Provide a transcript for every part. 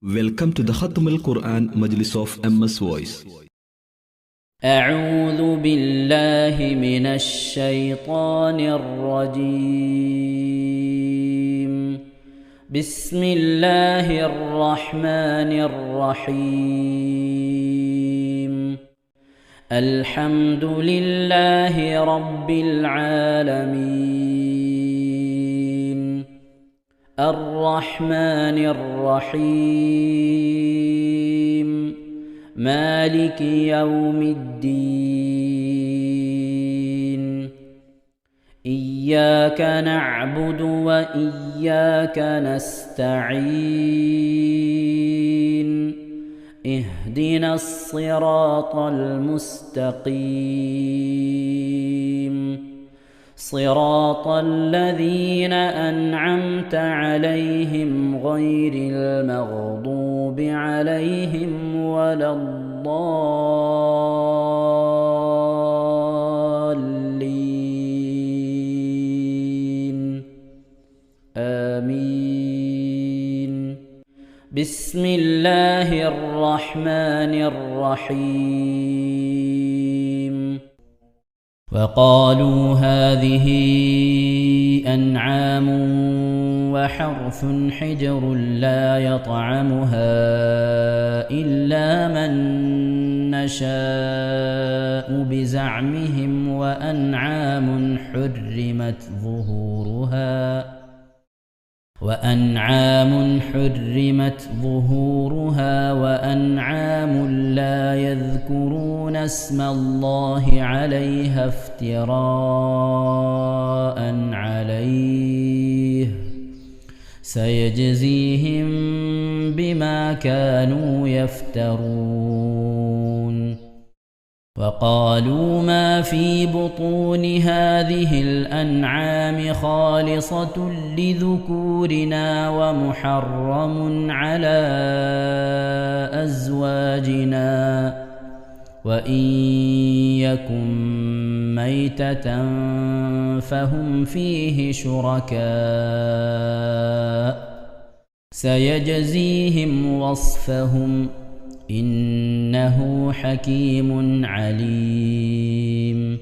Welcome to the Khatam al-Quran Majlis of MS Voice. أعوذ بالله من الشيطان الرجيم. بسم الله الرحمن الرحيم. الحمد لله رب العالمين. الرحمن الرحيم. مالك يوم الدين. إياك نعبد وإياك نستعين. اهدنا الصراط المستقيم. صراط الذين أنعمت عليهم غير المغضوب عليهم ولا الضالين. آمين. بسم الله الرحمن الرحيم. وقالوا هذه أنعام وحرث حجر لا يطعمها إلا من نشاء بزعمهم وأنعام حرمت ظهورها وأنعام لا يذكرون اسم الله عليها افتراء عليه سيجزيهم بما كانوا يفترون. وقالوا ما في بطون هذه الأنعام خالصة لذكورنا ومحرم على أزواجنا وإن يكن ميتة فهم فيه شركاء سيجزيهم وصفهم إنه حكيم عليم.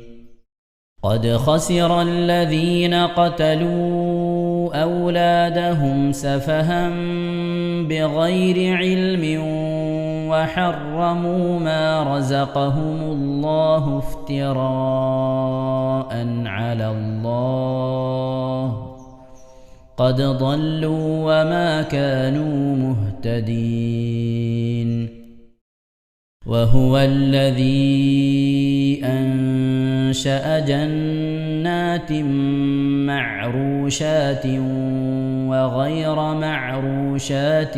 قد خسر الذين قتلوا أولادهم سفها بغير علم وحرموا ما رزقهم الله افتراء على الله قد ضلوا وما كانوا مهتدين. وهو الذي أنشأ جنات معروشات وغير معروشات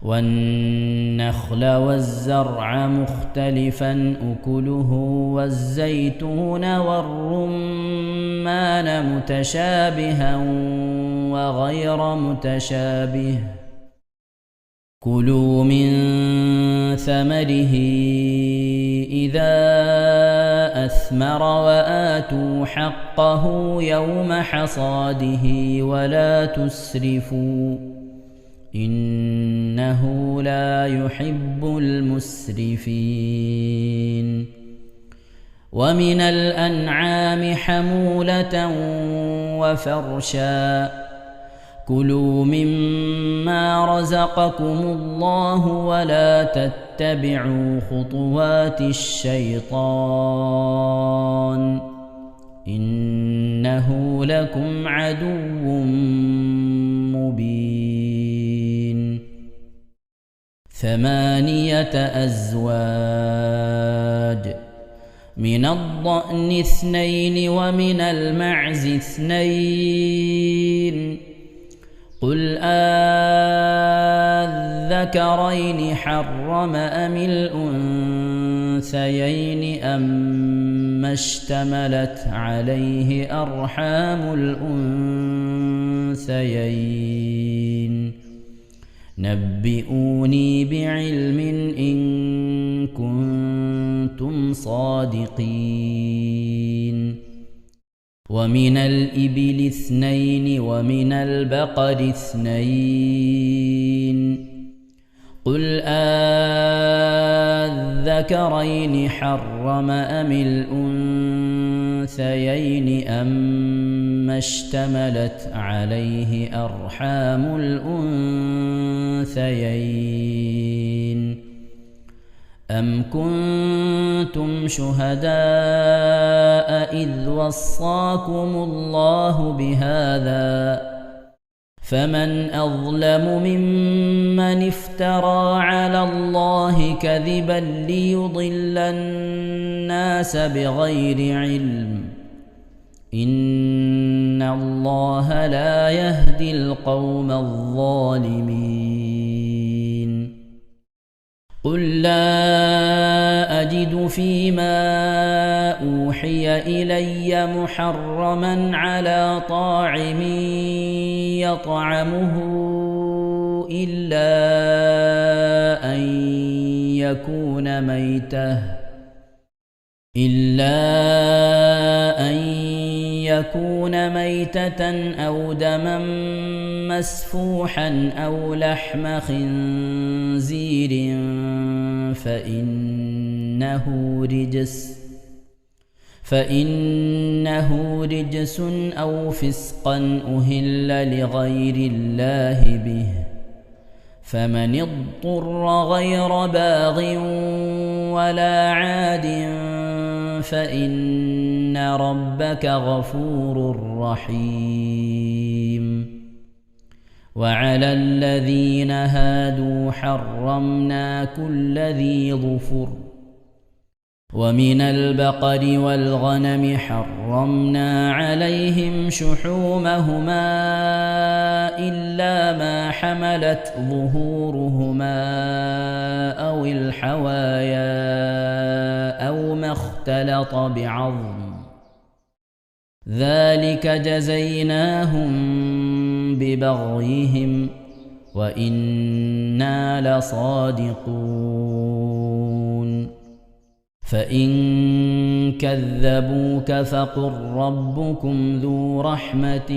والنخل والزرع مختلفا أكله والزيتون والرمان متشابها وغير متشابه كلوا من ثمره إذا أثمر وآتوا حقه يوم حصاده ولا تسرفوا إنه لا يحب المسرفين. ومن الأنعام حمولة وفرشا كلوا مما رزقكم الله ولا تتبعوا خطوات الشيطان إنه لكم عدو مبين. 8 أزواج من الضأن 2 ومن المعز 2 قل أذكرين حرم أم الأنثيين أما اشتملت عليه أرحام الأنثيين نبئوني بعلم إن كنتم صادقين. ومن الإبل 2 ومن البقر 2 قل أذكرين حرم أم الأنثيين أما اشتملت عليه أرحام الأنثيين أم كنتم شهداء إذ وصاكم الله بهذا فمن أظلم ممن افترى على الله كذبا ليضل الناس بغير علم إن الله لا يهدي القوم الظالمين قل لا أجد فيما أوحي إلي محرما على طاعم يطعمه إلا أن يكون ميتة أو دما مسفوحا أو لحم خنزير فإنه رجس أو فسقا أهل لغير الله به فمن اضطر غير باغ ولا عاد فإن ربك غفور رحيم وعلى الذين هادوا حرمنا كل ذي ظفر ومن البقر والغنم حرمنا عليهم شحومهما إلا ما حملت ظهورهما أو الحوايا أو ما اختلط بعظم ذلك جزيناهم ببغيهم وإنا لصادقون فإن كذبوك فقل ربكم ذو رحمة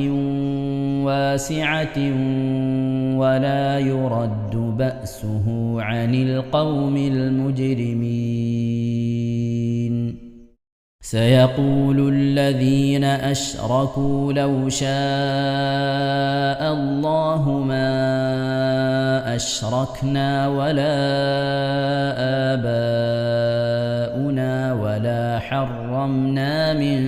واسعة ولا يرد بأسه عن القوم المجرمين سيقول الذين أشركوا لو شاء الله ما أشركنا ولا آباؤنا ولا حرمنا من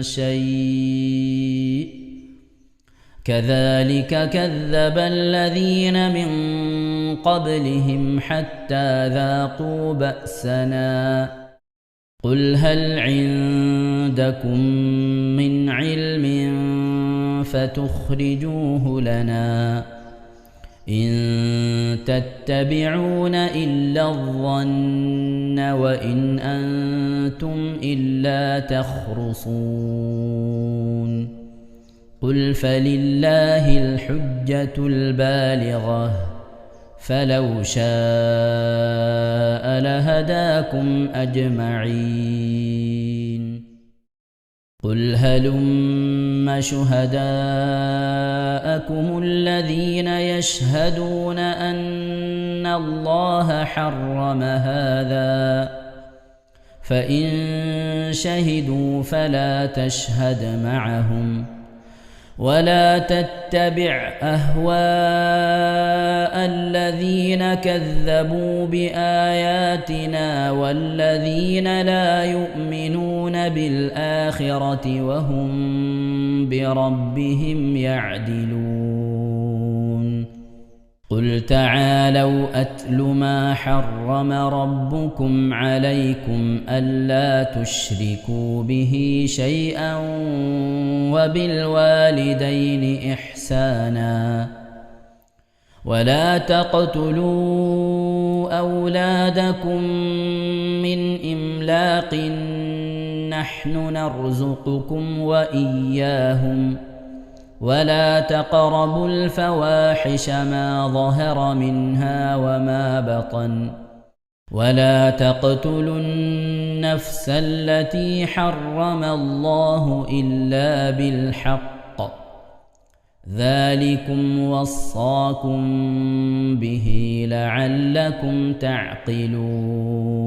شيء كذلك كذب الذين من قبلهم حتى ذاقوا بأسنا قل هل عندكم من علم فتخرجوه لنا إن تتبعون إلا الظن وإن أنتم إلا تخرصون قل فلله الحجة البالغة فلو شاء لهداكم أجمعين قل هلم شهداءكم الذين يشهدون أن الله حرم هذا فإن شهدوا فلا تشهد معهم ولا تتبع أهواء الذين كذبوا بآياتنا والذين لا يؤمنون بالآخرة وهم بربهم يعدلون قل تعالوا أتل ما حرم ربكم عليكم ألا تشركوا به شيئا وبالوالدين إحسانا ولا تقتلوا أولادكم من إملاق نحن نرزقكم وإياهم ولا تقربوا الفواحش ما ظهر منها وما بطن ولا تقتلوا النفس التي حرم الله إلا بالحق ذلكم وصاكم به لعلكم تعقلون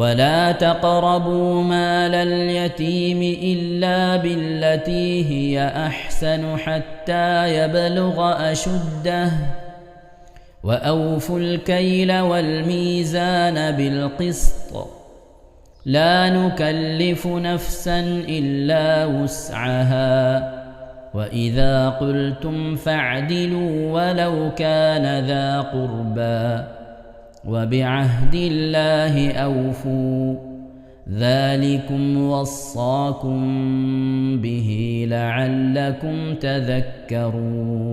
ولا تقربوا مال اليتيم إلا بالتي هي أحسن حتى يبلغ أشده وأوفوا الكيل والميزان بالقسط لا نكلف نفسا إلا وسعها وإذا قلتم فاعدلوا ولو كان ذا قربى وبعهد الله أوفوا ذلكم وصاكم به لعلكم تذكرون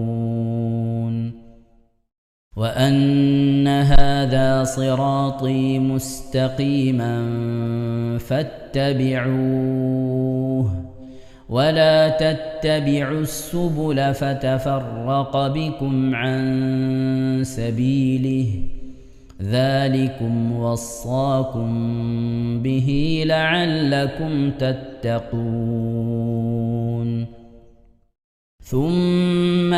وأن هذا صراطي مستقيما فاتبعوه ولا تتبعوا السبل فتفرق بكم عن سبيله ذلكم وصاكم به لعلكم تتقون ثم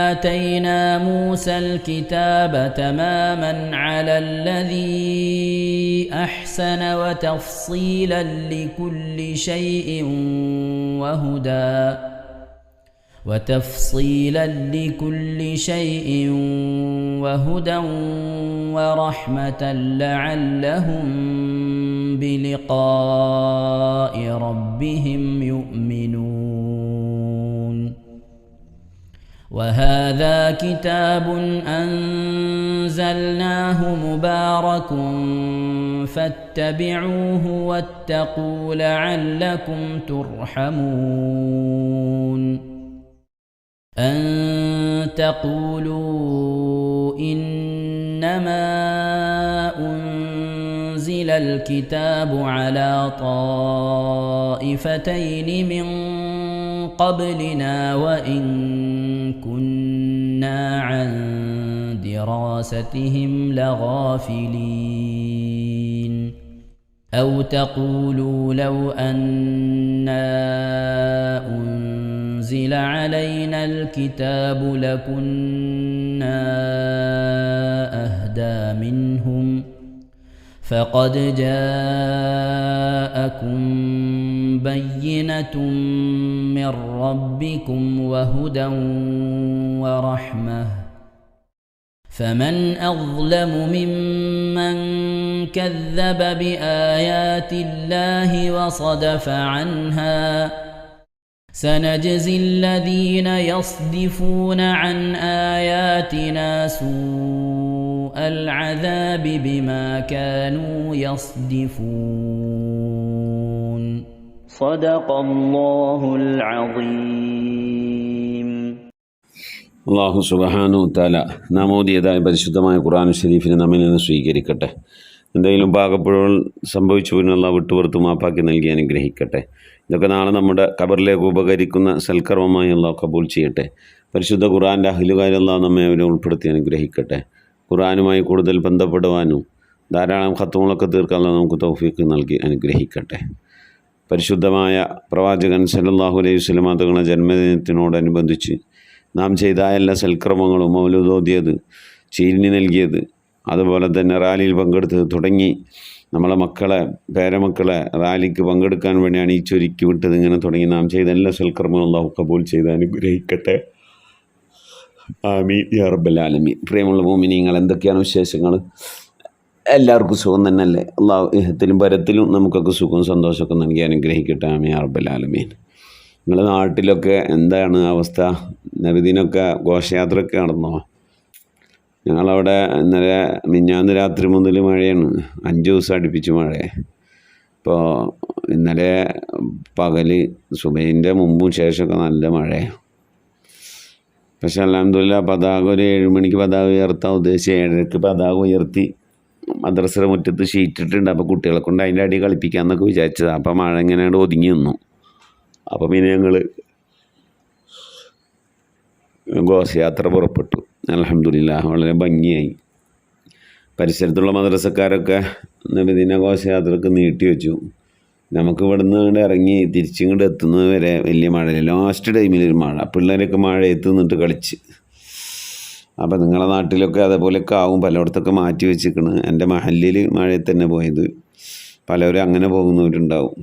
آتينا موسى الكتاب تماما على الذي أحسن وتفصيلا لكل شيء وهدى ورحمة لعلهم بلقاء ربهم يؤمنون وهذا كتاب أنزلناه مبارك فاتبعوه واتقوا لعلكم ترحمون أن تقولوا إنما أنزل الكتاب على طائفتين من قبلنا وإن كنا عن دراستهم لغافلين أو تقولوا لو أنا أنزل علينا الكتاب لكنا أهدى منهم فقد جاءكم بينة من ربكم وهدى ورحمة فمن أظلم ممن كذب بآيات الله وصدف عنها سنجزي الذين يصدفون عن آياتنا سوء العذاب بما كانوا يصدفون صدق الله العظيم. അള്ളാഹു സുബ്ഹാനഹു തആല നാം ഓതിയതായ പരിശുദ്ധമായ ഖുർആൻ ശരീഫിനെ നമ്മിൽ നിന്ന് സ്വീകരിക്കട്ടെ. എന്തെങ്കിലും പാകപ്പിഴകൾ സംഭവിച്ചു പോയി അള്ളാഹു വിട്ടുപുറത്ത് മാപ്പാക്കി നൽകി അനുഗ്രഹിക്കട്ടെ. ഇതൊക്കെ നാളെ നമ്മുടെ ഖബറിലേക്ക് ഉപകരിക്കുന്ന സൽക്കർമ്മമായി അള്ളാഹു കബൂൽ ചെയ്യട്ടെ. പരിശുദ്ധ ഖുർആൻ്റെ അഹ്ലുകാരിൽ അള്ളാഹു നമ്മെ അവരെ ഉൾപ്പെടുത്തി അനുഗ്രഹിക്കട്ടെ. ഖുർആനുമായി കൂടുതൽ ബന്ധപ്പെടുവാനും ധാരാളം ഖത്തുകളൊക്കെ തീർക്കാൻ നമുക്ക് തൗഫീഖ് നൽകി അനുഗ്രഹിക്കട്ടെ. പരിശുദ്ധമായ പ്രവാചകൻ സല്ലല്ലാഹു അലൈഹി വസല്ലം തങ്ങളുടെ ജന്മദിനത്തിനോടനുബന്ധിച്ച് നാം ചെയ്ത എല്ലാ സൽക്രമങ്ങളും മൗലൂദ് ഓതിയത്, ചീരിനി നൽകിയത്, അതുപോലെ തന്നെ റാലിയിൽ പങ്കെടുത്തത് തുടങ്ങി നമ്മളെ മക്കളെ പേരമക്കളെ റാലിക്ക് പങ്കെടുക്കാൻ വേണ്ടി അണിയിച്ചൊരുക്കി വിട്ടത്, ഇങ്ങനെ തുടങ്ങി നാം ചെയ്ത എല്ലാ സൽക്കർമ്മങ്ങളും അല്ലാഹു കബൂൽ ചെയ്ത് അനുഗ്രഹിക്കട്ടെ. ആമീൻ യാ റബ്ബൽ ആലമീൻ. പ്രിയമുള്ള മുഅ്മിനീങ്ങൾ, എന്തൊക്കെയാണ് വിശേഷങ്ങൾ? എല്ലാവർക്കും സുഖം തന്നെയല്ലേ? അല്ലാഹു ഇഹത്തിലും പരത്തിലും നമുക്കൊക്കെ സുഖവും സന്തോഷമൊക്കെ നൽകി അനുഗ്രഹിക്കട്ടെ. ആമീൻ യാ റബ്ബൽ ആലമീൻ. നിങ്ങളുടെ നാട്ടിലൊക്കെ എന്താണ് അവസ്ഥ? നബിദിനൊക്കെ ഘോഷയാത്രയൊക്കെ നടന്നോ? ഞങ്ങളവിടെ ഇന്നലെ മിഞ്ഞാന്ന് രാത്രി മുതൽ മഴയാണ്, 5 ദിവസം അടുപ്പിച്ച് മഴ. ഇപ്പോൾ ഇന്നലെ പകൽ സുബഹിൻ്റെ മുമ്പും ശേഷമൊക്കെ നല്ല മഴയാണ്. പക്ഷേ അൽഹംദുലില്ലാഹ് പതാക ഒരു 7 മണിക്ക് പതാക ഉയർത്താൻ ഉദ്ദേശിച്ച് 7:30 പതാക ഉയർത്തി മദ്രസയുടെ മുറ്റത്ത് ഷീറ്റിട്ടുണ്ട്. അപ്പോൾ കുട്ടികളെ കൊണ്ട് അതിൻ്റെ അടി കളിപ്പിക്കാമെന്നൊക്കെ വിചാരിച്ചതാണ്. അപ്പോൾ മഴ ഇങ്ങനെയാണ് ഒതുങ്ങി നിന്നു. അപ്പം പിന്നെ ഞങ്ങൾ ഘോഷയാത്ര പുറപ്പെട്ടു. അൽഹംദുലില്ലാഹ് വളരെ ഭംഗിയായി. പരിസരത്തുള്ള മദ്രസക്കാരൊക്കെ നബിദിന ഘോഷയാത്രക്ക് നീട്ടി വെച്ചു. നമുക്ക് ഇവിടുന്ന് ഇങ്ങോട്ട് ഇറങ്ങി തിരിച്ചിങ്ങോട്ട് എത്തുന്നത് വരെ വലിയ മഴയില്ല. ലാസ്റ്റ് ടൈമിലൊരു മഴ, പിള്ളേരൊക്കെ മഴയത്ത് നിന്നിട്ട് കളിച്ച്. അപ്പോൾ നിങ്ങളെ നാട്ടിലൊക്കെ അതേപോലെയൊക്കെ ആവും, പലയിടത്തൊക്കെ മാറ്റി വെച്ചിരിക്കണ്. എൻ്റെ മഹല്ലിൽ മഴയത്ത് തന്നെ പോയത്, പലവരും അങ്ങനെ പോകുന്നവരുണ്ടാവും.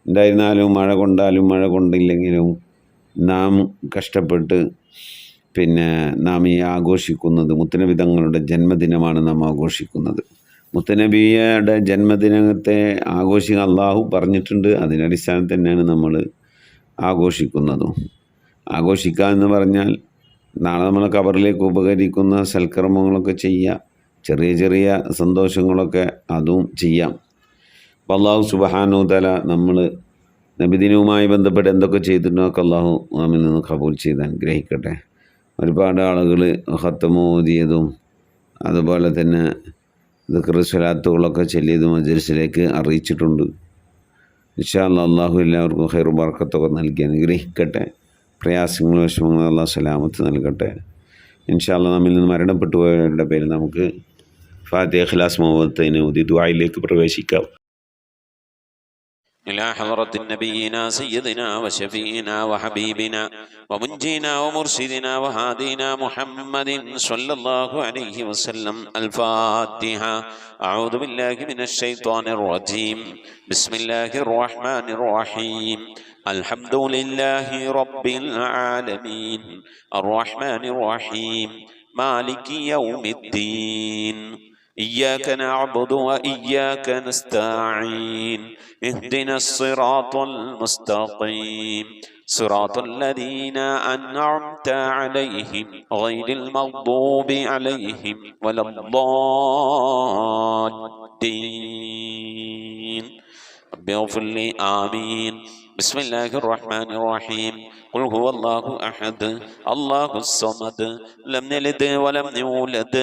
എന്തായിരുന്നാലും മഴ കൊണ്ടാലും മഴ കൊണ്ടില്ലെങ്കിലും നാം കഷ്ടപ്പെട്ട് നാം ഈ ആഘോഷിക്കുന്നത് മുത്തുനബി തങ്ങളുടെ ജന്മദിനമാണ് നാം ആഘോഷിക്കുന്നത്. മുത്തുനബിയുടെ ജന്മദിനത്തെ ആഘോഷിക്കാൻ അള്ളാഹു പറഞ്ഞിട്ടുണ്ട്. അതിനടിസ്ഥാനത്തിൽ തന്നെയാണ് നമ്മൾ ആഘോഷിക്കുന്നതും. ആഘോഷിക്കുക എന്ന് പറഞ്ഞാൽ നാളെ നമ്മൾ ഖബറിലേക്ക് ഉപകരിക്കുന്ന സൽക്കർമ്മങ്ങളൊക്കെ ചെയ്യുക, ചെറിയ ചെറിയ സന്തോഷങ്ങളൊക്കെ അതും ചെയ്യാം. അപ്പോൾ അള്ളാഹു സുബ്ഹാനഹു തആല നമ്മൾ നബിദിനവുമായി ബന്ധപ്പെട്ട് എന്തൊക്കെ ചെയ്തിട്ടുണ്ടോ ഒക്കെ അള്ളാഹു നമ്മിൽ നിന്ന് ഖബൂൽ ചെയ്ത് അനുഗ്രഹിക്കട്ടെ. ഒരുപാട് ആളുകൾ ഖത്തമ് ഓതിയതും അതുപോലെ തന്നെ ദിക്ർ സ്വലാത്തുകളൊക്കെ ചൊല്ലിയതും മജ്‌ലിസിലേക്ക് അറിയിച്ചിട്ടുണ്ട്. ഇൻഷാ അല്ലാഹ് അള്ളാഹു എല്ലാവർക്കും ഖൈറും ബർക്കത്തൊക്കെ നൽകി അനുഗ്രഹിക്കട്ടെ. പ്രയാസങ്ങളും വിഷമങ്ങളും അള്ളാഹു സലാമത്ത് നൽകട്ടെ. ഇൻഷാ അല്ലാഹ് നമ്മിൽ നിന്ന് മരണപ്പെട്ടു പോയവരുടെ പേരിൽ നമുക്ക് ഫാത്തിഹ, ഇഖ്ലാസ്, മുഅവ്വദത്തൈൻ ഓതി ദുആയിലേക്ക് പ്രവേശിക്കാം. إلى حضرة نبينا سيدنا وشفينا وحبيبنا ومنجينا ومرشدنا وهادينا محمد صلى الله عليه وسلم. الفاتحة. أعوذ بالله من الشيطان الرجيم. بسم الله الرحمن الرحيم. الحمد لله رب العالمين الرحمن الرحيم مالك يوم الدين. إياك نعبد وإياك نستعين. اهدنا الصراط المستقيم صراط الذين أنعمت عليهم غير المغضوب عليهم ولا الضالين. رب اغفر لي. آمين. بسم الله الرحمن الرحيم. قل هو الله أحد الله الصمد لم يلد ولم يولد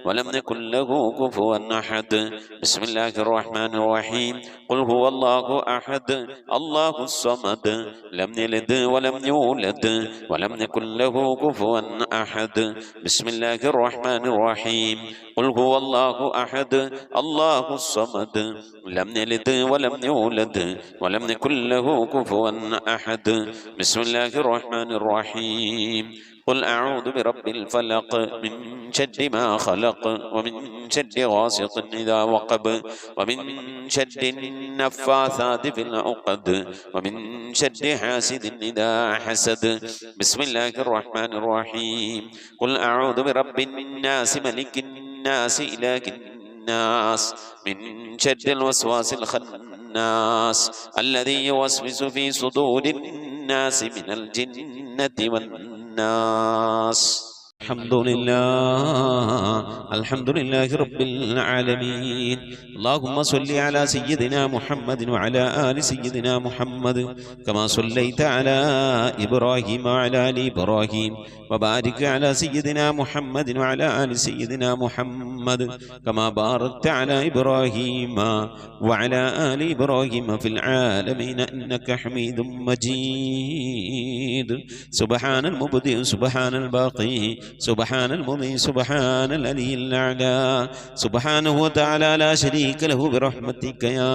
ولم يكن له كفوا أحد. بسم الله الرحمن الرحيم. قل هو الله أحد الله الصمد لم يلد ولم يولد ولم يكن له كفوا أحد. بسم الله الرحمن الرحيم. قل هو الله أحد الله الصمد لم يلد ولم يولد ولم يكن له كفوا أحد. بسم الله الرحمن الرحيم. قل أعوذ برب الفلق من شر ما خلق ومن شر غاسق إذا وقب ومن شر النفاثات في العقد ومن شر حاسد إذا حسد. بسم الله الرحمن الرحيم. قل أعوذ برب الناس ملك الناس إله الناس من شر الوسواس الخناس الذي يوسوس في صدور الناس من الجنة والناس. الحمد لله رب العالمين. اللهم صل على سيدنا محمد وعلى آل سيدنا محمد كما صليت على إبراهيم وعلى آل إبراهيم وبارك على سيدنا محمد وعلى آل سيدنا محمد كما باركت على إبراهيم وعلى آل إبراهيم في العالمين إنك حميد مجيد. سبحان المبدئ سبحان الباقي سبحان المضي سبحان العلي الأعلى سبحانه وتعالى لا شريك له برحمتك يا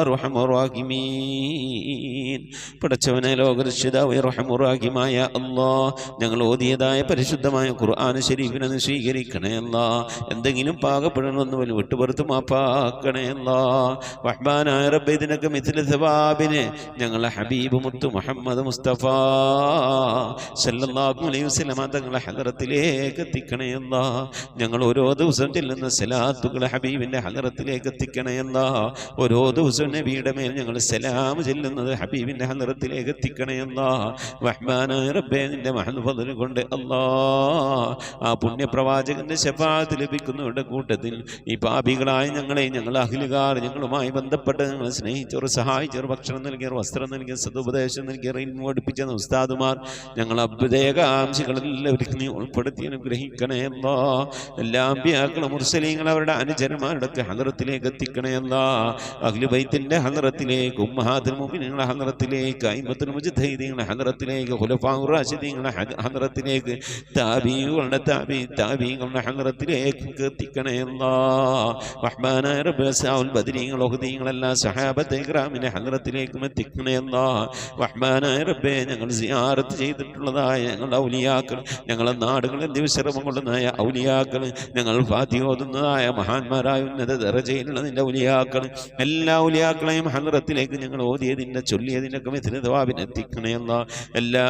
أرحم الراحمين. പടച്ചവനെ ലോകരക്ഷിതാവേ റഹ്മായ അല്ലാഹ്, ഞങ്ങൾ ഓതിയതായ പരിശുദ്ധമായ ഖുർആൻ ശരീഫിനെ സ്വീകരിക്കണേ അല്ലാഹ്. എന്തെങ്കിലും പാകപ്പെടണമെന്ന് പോലും വിട്ടുപുറത്ത് മാപ്പാക്കണേ അല്ലാഹ്. റഹ്മാനായ റബ്ബേ, ഇതിനൊക്കെ മിഥില സവാബിനെ ഞങ്ങളെ ഹബീബ് മുത്തു മുഹമ്മദ് മുസ്തഫ സല്ലല്ലാഹു അലൈഹി വസല്ലം തങ്ങളെ ഹദറത്തിലേക്ക് എത്തിക്കണേ അല്ലാഹ്. ഞങ്ങൾ ഓരോ ദിവസം ചെല്ലുന്ന സലാത്തുകളെ ഹബീബിന്റെ ഹദറത്തിലേക്ക് എത്തിക്കണേ അല്ലാഹ്. ഓരോ ദിവസവും നബിയുടെ മേൽ ഞങ്ങൾ സലാം ചെല്ലുന്നത് ഹബീബിന്റെ ഹദറത്തിലേക്ക് എത്തിക്കണേ അല്ലാഹ്. റഹ്മാനായ റബ്ബേ, നിന്റെ മഹദ് ഫദ്ൽ കൊണ്ട് അല്ലാഹ് ആ പുണ്യപ്രവാചകന്റെ ശഫാഅത്ത് ലഭിക്കുന്നവരുടെ കൂട്ടത്തിൽ ഈ പാപികളായ ഞങ്ങളെ, ഞങ്ങൾ അഹ്ലുകാർ, ഞങ്ങളുമായി ബന്ധപ്പെട്ട് ഞങ്ങളെ സ്നേഹിച്ചവർ, സഹായിച്ചവർ, ഭക്ഷണം നൽകിയവർ, വസ്ത്രം നൽകിയവർ, സദുപദേശം നൽകിയവർ, ഇൽമു പഠിപ്പിച്ച ഉസ്താദുമാർ, ഞങ്ങൾ അഭ്യുദയകാംക്ഷികളെല്ലാവരും നീ ഉൾപ്പെടുത്തി അനുഗ്രഹിക്കണേ അല്ലാ. എല്ലാ അമ്പിയാക്കളും മുർസലീങ്ങളും അവരുടെ അനുചരന്മാരുടെ ഹദറത്തിലേക്ക് എത്തിക്കണേ അല്ലാ. അഹ്ലു ബൈത്തിന്റെ ഹദറത്തിലേക്ക്, ഉമ്മഹാത്തുൽ മുഅ്മിനീങ്ങളുടെ ഹദറത്തിലേക്ക്, അയിമ്മത്തുൽ മുജ്തഹിദീങ്ങളുടെ ഹദറത്തിലേക്ക്, ഖുലഫാഉർ റാഷിദീങ്ങളുടെ ഹദറത്തിലേക്ക്, താബീങ്ങളുടെ ഹദറത്തിലേക്ക് എത്തിക്കണേ അല്ലാ. റഹ്മാനായ റബ്ബേ, സഹാബുൽ ബദരീങ്ങൾ, ഉഹദീങ്ങൾ, എല്ലാ സഹാബത്തെ ഇക്റാമിന്റെ ഹദറത്തിലേക്കും എത്തിക്കണേ അല്ലാ. റഹ്മാനായ റബ്ബേ, ഞങ്ങൾ സിയാറത്ത് ചെയ്തിട്ടുള്ളതായ ഞങ്ങളുടെ ഔലിയാക്കൾ, ഞങ്ങളുടെ നാടുകളിൽ ദിവസരമം കൊള്ളുന്നതായ ഔലിയാക്കൾ, ഞങ്ങൾ ഫാത്തിഹ ഓതുന്നതായ മഹാന്മാരായ ഉന്നത ദറജയിലുള്ള നിന്റെ ഔലിയാക്കൾ, എല്ലാ ഔലിയാക്കളെയും ഹദറത്തിലേക്ക് ഞങ്ങൾ ഓതിയതിൻ്റെ ചൊല്ലിയതിൻ്റെ മിഥ്ലതവാബിനെ എത്തിക്കണേ അല്ലാ. എല്ലാ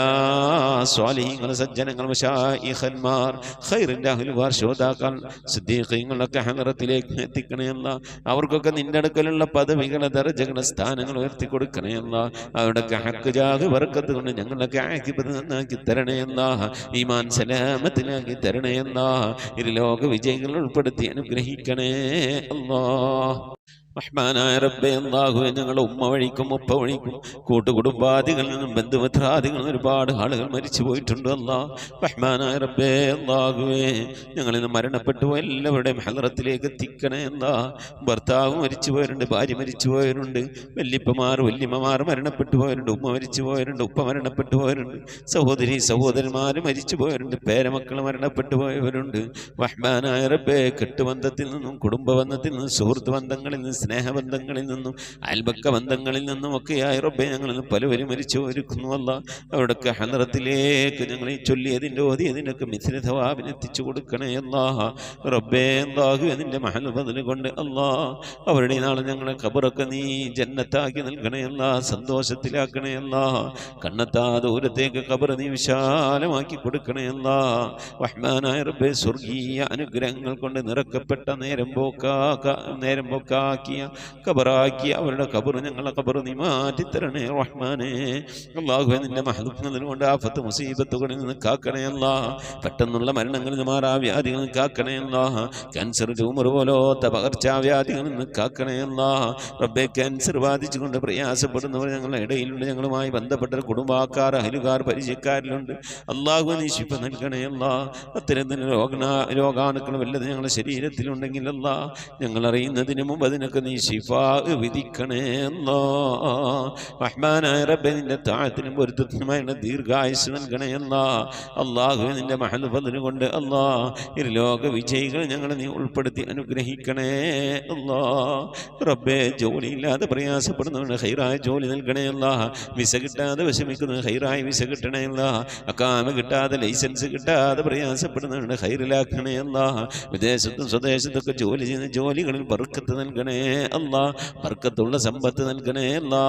സ്വാലിഹീങ്ങൾ, സജ്ജനങ്ങൾ, മശായിഖന്മാർ, ഖൈറിന്റെ അഹ്ലുകാർ, ശോതാക്കൾ, സിദ്ദീഖീങ്ങളൊക്കെ ഹദറത്തിലേക്ക് എത്തിക്കണേ അല്ലാ. അവർക്കൊക്കെ നിന്റെ അടുക്കലുള്ള പദവികളെ, ദർജകളെ, സ്ഥാനങ്ങൾ ഉയർത്തി കൊടുക്കണേ അല്ലാ. അവരുടെയൊക്കെ ഹക്ക് ജാഹ് ബർക്കത്ത് കൊണ്ട് ഞങ്ങളൊക്കെ ആക്കിബത്ത് നന്നാക്കി തരണേ അല്ലാ. ഈമാൻ സലാമത്തിലാക്കി തരണേ അല്ലാ. ഇരുലോക വിജയികൾ ഉൾപ്പെടുത്തി അനുഗ്രഹിക്കണേ അല്ലാ. റഹ്മാനായ റബ്ബേ, അല്ലാഹുവേ, ഞങ്ങളുടെ ഉമ്മ വഴിക്കും ഉപ്പ വഴിക്കും കൂട്ടുകുടുംബാദികളിൽ നിന്നും ബന്ധുമിത്രാദികളിൽ നിന്നും ഒരുപാട് ആളുകൾ മരിച്ചു പോയിട്ടുണ്ട് അല്ലാ. റഹ്മാനായ റബ്ബേ, അല്ലാഹുവേ, ഞങ്ങളിൽ നിന്ന് മരണപ്പെട്ടു എല്ലാവരുടെയും ഹദറത്തിലേക്ക് എത്തിക്കണേ അല്ലാ. ഭർത്താവ് മരിച്ചു പോയവരുണ്ട്, ഭാര്യ മരിച്ചു പോയവരുണ്ട്, വല്യപ്പമാർ വല്യമ്മമാർ മരണപ്പെട്ടു പോയവരുണ്ട്, ഉമ്മ മരിച്ചു പോയവരുണ്ട്, ഉപ്പ മരണപ്പെട്ടു പോയവരുണ്ട്, സഹോദരി സഹോദരന്മാർ മരിച്ചു പോയവരുണ്ട്, പേരമക്കൾ മരണപ്പെട്ടു പോയവരുണ്ട്. റഹ്മാനായ റബ്ബേ, കെട്ടുബന്ധത്തിൽ നിന്നും കുടുംബബന്ധത്തിൽ നിന്നും സുഹൃത്ത് ബന്ധങ്ങളിൽ നിന്നും സ്നേഹബന്ധങ്ങളിൽ നിന്നും അയൽപക്ക ബന്ധങ്ങളിൽ നിന്നും ഒക്കെയായി റബ്ബേ, ഞങ്ങളിൽ നിന്ന് പലവരും മരിച്ചു ഒരുക്കുന്നു അല്ലാ. അവരുടെയൊക്കെ ഹദറത്തിലേക്ക് ഞങ്ങൾ ഈ ചൊല്ലിയതിൻ്റെ ഓതിയതിൻ്റെയൊക്കെ മിഥ്ല തവാബിന് എത്തിച്ചു കൊടുക്കണേ അല്ലാ. റബ്ബേ, അല്ലാഹുവേ, നിന്റെ മഹൽ ബദൽ കൊണ്ട് അല്ലാ അവരുടെ നാളെ ഞങ്ങളെ ഖബറൊക്കെ നീ ജന്നത്താക്കി നൽകണേ അല്ലാ, സന്തോഷത്തിലാക്കണേ അല്ലാ. കണ്ണെത്താ ദൂരത്തേക്ക് ഖബർ നീ വിശാലമാക്കി കൊടുക്കണേ അല്ലാ. റഹ്മാനായ റബ്ബേ, സ്വർഗീയ അനുഗ്രഹങ്ങൾ കൊണ്ട് നിറക്കപ്പെട്ട നേരം പോക്കാക്കിയ ഖബറാക്കിയ അവരുടെ ഖബർ, ഞങ്ങളെ ഖബർ നീ മാറ്റിത്തരണേ റഹ്മാനേ. അല്ലാഹുവേ, നിന്റെ മഹ്ദൂഖ് കൊണ്ട് ആഫത്ത് മുസീബത്തുകളിൽ നിന്ന് കാക്കണേ അല്ലാ. പെട്ടെന്നുള്ള മരണങ്ങളിൽ നിന്ന്, മാറാവ്യാധികളിൽ നിന്ന് കാക്കണേ അല്ലാ. ക്യാൻസർ, ട്യൂമർ പോലത്തെ പകർച്ചാവ്യാധികളിൽ നിന്ന് കാക്കണേ അല്ലാ. റബ്ബേ, ക്യാൻസർ ബാധിച്ചുകൊണ്ട് പ്രയാസപ്പെടുന്നവർ ഞങ്ങളുടെ ഇടയിലുണ്ട്, ഞങ്ങളുമായി ബന്ധപ്പെട്ട കുടുംബക്കാർ, അയലുകാർ, പരിചയക്കാരിലുണ്ട്. അല്ലാഹു നീ ശിഫ നൽകണേ അല്ലാ. അത്തരത്തിന് രോഗാണുക്കൾ വല്ലത് ഞങ്ങളുടെ ശരീരത്തിലുണ്ടെങ്കിൽ അല്ലാ, ഞങ്ങൾ അറിയുന്നതിന് മുമ്പ് അതിനൊക്കെ നീ ശിഫാ വിധിക്കണേ അല്ലാ. റഹ്മാനായ റബ്ബേ, നിന്റെ താഴത്തിനും പൊരുത്തത്തിനുമായുള്ള ദീർഘായുസ് നൽകണേ അല്ലാ. അല്ലാഹുവേ, നിന്റെ മഹൽ ഫദ്ൽ കൊണ്ട് അല്ലാ ഇരുലോക വിജയികൾ ഞങ്ങളെ നീ ഉൾപ്പെടുത്തി അനുഗ്രഹിക്കണേ അല്ലാ. റബ്ബേ, ജോലിയില്ലാതെ പ്രയാസപ്പെടുന്നവന് ഹൈറായ ജോലി നൽകണേ അല്ലാ. വിസ കിട്ടാതെ വിഷമിക്കുന്നത് ഹൈറായ വിസ കിട്ടണേ അല്ലാ. അക്കാമ കിട്ടാതെ ലൈസൻസ് കിട്ടാതെ പ്രയാസപ്പെടുന്നവന് ഹൈറിലാക്കണേ അല്ലാ. വിദേശത്തും സ്വദേശത്തൊക്കെ ജോലി ചെയ്യുന്ന ജോലികളിൽ ബർക്കത്ത് നൽകണേ അല്ലാ. ബർക്കത്തുള്ള സമ്പത്ത് നൽകണേ അല്ലാ.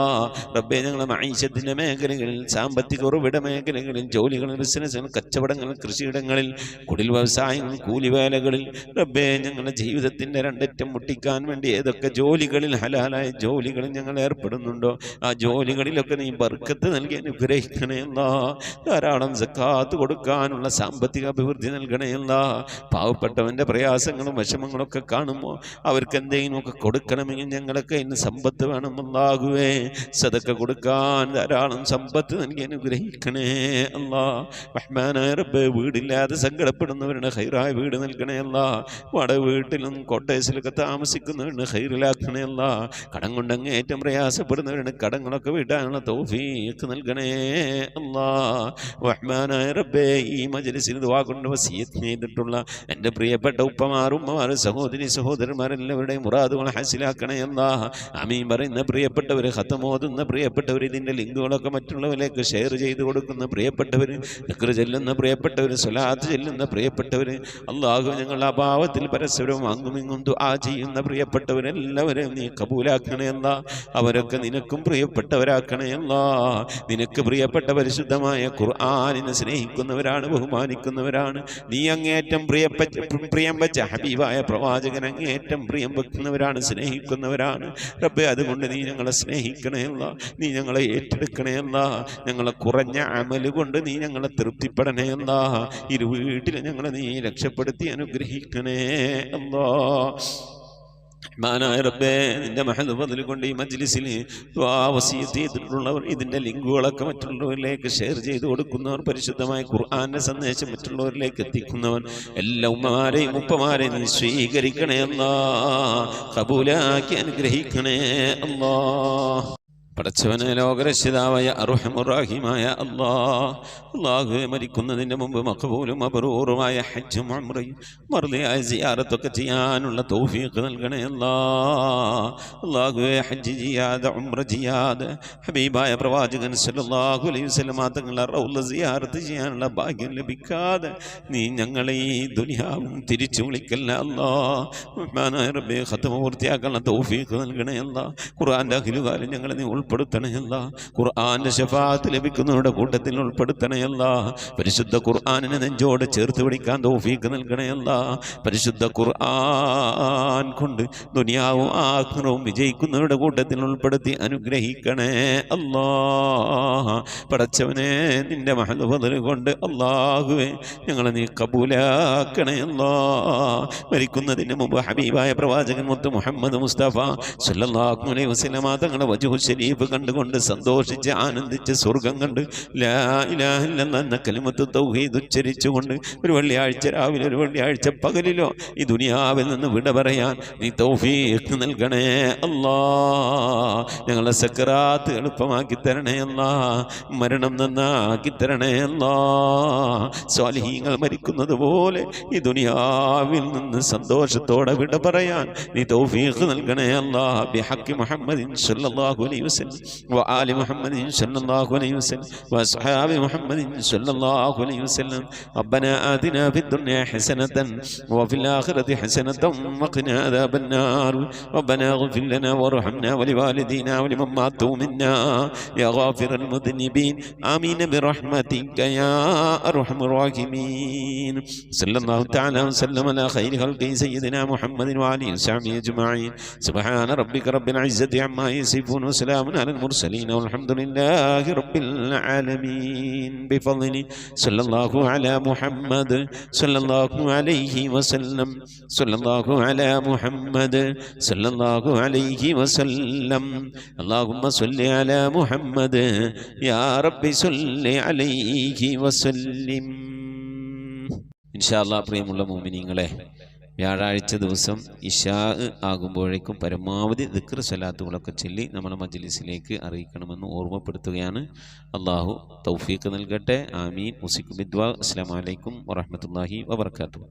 റബ്ബേ, ഞങ്ങളെ മഈശത്തിന്റെ മേഖലകളിൽ, സാമ്പത്തിക ഉറവിട മേഖലകളിൽ, ജോലികളിൽ, ബിസിനസ്സുകൾ, കച്ചവടങ്ങളിൽ, കൃഷിയിടങ്ങളിൽ, കുടിൽ വ്യവസായങ്ങൾ, കൂലിവേലകളിൽ റബ്ബേ, ഞങ്ങളുടെ ജീവിതത്തിന്റെ രണ്ടറ്റം മുട്ടിക്കാൻ വേണ്ടി ഏതൊക്കെ ജോലികളിൽ, ഹലാലായ ജോലികളിൽ ഞങ്ങൾ ഏർപ്പെടുന്നുണ്ടോ ആ ജോലികളിലൊക്കെ നീ ബർക്കത്ത് നൽകി അനുഗ്രഹിക്കണേ അല്ലാ. ധാരാളം സക്കാത്ത് കൊടുക്കാനുള്ള സാമ്പത്തിക അഭിവൃദ്ധി നൽകണേ അല്ലാ. പാവപ്പെട്ടവന്റെ പ്രയാസങ്ങളും വിഷമങ്ങളൊക്കെ കാണുമ്പോൾ അവർക്ക് എന്തെങ്കിലുമൊക്കെ കൊടുക്കണമെങ്കിൽ ഞങ്ങളൊക്കെ ഇന്ന് സമ്പത്ത് വേണം അല്ലാഹുവേ. സദക്ക കൊടുക്കാൻ ധാരാളം സമ്പത്ത് നൽകി അനുഗ്രഹിക്കണേ അല്ലാ. റഹ്മാനായ റബ്ബേ, വീടില്ലാതെ സങ്കടപ്പെടുന്നവരുടെ ഹൈറായ വീട് നൽകണേ അല്ലാ. വാടക വീട്ടിലും കോട്ടേഴ്സിലൊക്കെ താമസിക്കുന്നവരുടെ ഹൈറിലാക്കണേ അല്ലാ. കടം കൊണ്ടങ്ങ് ഏറ്റവും പ്രയാസപ്പെടുന്നവരുടെ കടങ്ങളൊക്കെ വീട്ടാനുള്ള തൗഫീഖ് നൽകണേ അല്ലാ. റഹ്മാനായ റബ്ബേ, ഈ മജ്‌ലിസിൽ ദുആ കൊണ്ട് വസിയത്ത് ചെയ്തിട്ടുള്ള എൻ്റെ പ്രിയപ്പെട്ട ഉപ്പമാരും ഉമ്മമാരും സഹോദരി സഹോദരന്മാരെല്ലാവരുടെയും മുറാദുകൾ ഹാസിലാക്കണേ അല്ലാ. ആമീൻ പറയുന്ന പ്രിയപ്പെട്ടവർ, ഖതമോതുന്ന പ്രിയപ്പെട്ടവർ, ഇതിൻ്റെ ലിങ്കുകളൊക്കെ മറ്റുള്ളവരിലേക്ക് ഷെയർ ചെയ്ത് കൊടുക്കുന്ന പ്രിയപ്പെട്ടവർ, ദിക്റ് ചെല്ലുന്ന പ്രിയപ്പെട്ടവർ, സ്വലാത്ത് ചെല്ലുന്ന പ്രിയപ്പെട്ടവർ, അല്ലാഹു ഞങ്ങളുടെ അഭാവത്തിൽ പരസ്പരവും അങ്ങുമിങ്ങും ദുആ ചെയ്യുന്ന പ്രിയപ്പെട്ടവരെല്ലാവരെയും നീ കബൂലാക്കണേ അല്ലാ. അവരൊക്കെ നിനക്കും പ്രിയപ്പെട്ടവരാക്കണേ അല്ലാ. നിനക്ക് പ്രിയപ്പെട്ട പരിശുദ്ധമായ ഖുർആനിനെ സ്നേഹിക്കുന്നവരാണ്, ബഹുമാനിക്കുന്നവരാണ്. നീ അങ്ങേറ്റം പ്രിയം വെച്ച ഹബീബായ പ്രവാചകൻ അങ്ങേറ്റം പ്രിയം വെക്കുന്നവരാണ്, സ്നേഹിക്കുന്നവരാണ് റബ്ബേ. അതുകൊണ്ട് നീ ഞങ്ങളെ സ്നേഹിക്കണേ അല്ലാ. നീ ഞങ്ങളെ ഏറ്റെടുക്കണേ അല്ലാ. ഞങ്ങളെ കുറഞ്ഞ അമല് കൊണ്ട് നീ ഞങ്ങളെ തൃപ്തിപ്പെടണേ അല്ലാ. വീട്ടിൽ ഞങ്ങളെ നീ രക്ഷപ്പെടുത്തി അനുഗ്രഹിക്കണേ അല്ലാ. റഹ്മാനായ റബ്ബേ, നിന്റെ മഹദ് ഫദ്ൽ കൊണ്ട് ഈ മജ്ലിസിൽ വസിയത്ത് ചെയ്തിട്ടുള്ളവർ, ഇതിന്റെ ലിങ്കുകളൊക്കെ മറ്റുള്ളവരിലേക്ക് ഷെയർ ചെയ്ത് കൊടുക്കുന്നവർ, പരിശുദ്ധമായ ഖുർആന്റെ സന്ദേശം മറ്റുള്ളവരിലേക്ക് എത്തിക്കുന്നവർ, എല്ലാ ഉമ്മമാരെയും ഉപ്പമാരെയും നീ സ്വീകരിക്കണേ അല്ലാ, ഖബൂലാക്കി അനുഗ്രഹിക്കണേ അല്ലാ. പടച്ചവനെ, ലോകരക്ഷിതാവായ അർഹമുർ-റഹീമായ അല്ലാഹുവേ, മരിക്കുന്നതിന് മുമ്പ് മഖബൂലും മബ്റൂറുമായ ഹജ്ജും ഉംറയും മർദിയായ സിയാറത്തൊക്കെ ചെയ്യാനുള്ള തൗഫീഖ് നൽകണേ അല്ലാഹുവേ. ഹജ്ജ് ചെയ്യാതെ ഉംറ ചെയ്യാതെ ഹബീബായ പ്രവാചകൻ സല്ലല്ലാഹു അലൈഹി വസല്ലം തങ്ങളുടെ റൗള സിയാറത്ത് ചെയ്യാനുള്ള ഭാഗ്യം ലഭിക്കാതെ നീ ഞങ്ങളെ ഈ ദുനിയാവും തിരിച്ചു വിളിക്കല്ല റഹ്മാനായ റബ്ബേ. ഖത്മ പൂർത്തിയാക്കാനുള്ള തൗഫീഖ് നൽകണേ ഖുർആന്റെ അഖിലുകാരൻ ഞങ്ങളെ നീ ഉൾപ്പെടുത്തണയല്ല, ഖുർആന്റെ ശഫാഅത്ത് ലഭിക്കുന്നവരുടെ കൂട്ടത്തിൽ ഉൾപ്പെടുത്തണയല്ല. പരിശുദ്ധ ഖുർആനിനെ നെഞ്ചോട് ചേർത്ത് പിടിക്കാൻ തൗഫീഖ് നൽകണയല്ല. പരിശുദ്ധ ഖുർആൻ കൊണ്ട് ദുനിയാവും ആഖിറവും വിജയിക്കുന്നവരുടെ കൂട്ടത്തിൽ ഉൾപ്പെടുത്തി അനുഗ്രഹിക്കണേ അല്ലാഹ്. പടച്ചവനെ, നിന്റെ മഹദ് ഫദ്ൽ കൊണ്ട് അല്ലാഹുവേ ഞങ്ങളെ നീ കബൂലാക്കണേ അല്ലാഹ്. മരിക്കുന്നതിന് മുമ്പ് ഹബീബായ പ്രവാചകൻ മുത്ത് മുഹമ്മദ് മുസ്തഫ സല്ലല്ലാഹു അലൈഹി വസല്ലം തങ്ങളുടെ വജ്ഹു ശരീഫ് കണ്ടുകൊണ്ട് സന്തോഷിച്ച് ആനന്ദിച്ച് സ്വർഗം കണ്ട് ലാ ഇലാഹ ഇല്ലല്ലാഹ് എന്ന കലിമത്ത് തൗഹീദ് ഉച്ചരിച്ചുകൊണ്ട് ഒരു വെള്ളിയാഴ്ച രാവിലെ ഒരു വെള്ളിയാഴ്ച പകലിലോ ഈ ദുനിയാവിൽ നിന്ന് വിട പറയാൻ നീ തൗഫീഖ് നൽകണേ അല്ലാഹ്. ഞങ്ങളുടെ സക്കറാത്ത് എളുപ്പമാക്കി തരണേ അല്ലാഹ്, മരണം നന്നാക്കി തരണേ അല്ലാഹ്. സ്വാലിഹീങ്ങൾ മരിക്കുന്നത് പോലെ ഈ ദുനിയാവിൽ നിന്ന് സന്തോഷത്തോടെ വിട പറയാൻ നീ തൗഫീഖ് നൽകണേ അല്ലാഹ്. ബിഹഖി മുഹമ്മദിൻ സല്ലല്ലാഹു അലൈഹി വസല്ലം وآل محمد صلى الله عليه وسلم وأصحاب محمد صلى الله عليه وسلم. ربنا آتنا في الدنيا حسنة وفي الآخرة حسنة وقنا عذاب النار. ربنا اغفر لنا وارحمنا ولوالدينا ولمن ماتوا منا يا غافر المذنبين آمين برحمتك يا أرحم الراحمين. صلى الله تعالى وسلم على خير خلقه سيدنا محمد وآله وصحبه أجمعين. سبحان ربك رب العزة عما يصفون وسلام على المرسلين والحمد لله رب العالمين. بفضل صلى الله على محمد صلى الله عليه وسلم. صلى الله على محمد صلى الله عليه وسلم. اللهم صل على محمد يا رب صل عليه وسلم. إن شاء الله പ്രിയമുള്ള മുഅ്മിനീങ്ങളെ, വ്യാഴാഴ്ച ദിവസം ഇശാ ആകുമ്പോഴേക്കും പരമാവധി ദിക്ർ സ്വലാത്തുകളൊക്കെ ചൊല്ലി നമ്മളെ മജ്ലിസിലേക്ക് അറിയിക്കണമെന്ന് ഓർമ്മപ്പെടുത്തുകയാണ്. അല്ലാഹു തൗഫീഖ് നൽകട്ടെ. ആമീൻ. മുസിക് ബിദ്വാ. അസ്സലാമു അലൈക്കും വറഹ്മത്തുള്ളാഹി വബറകാതുഹു.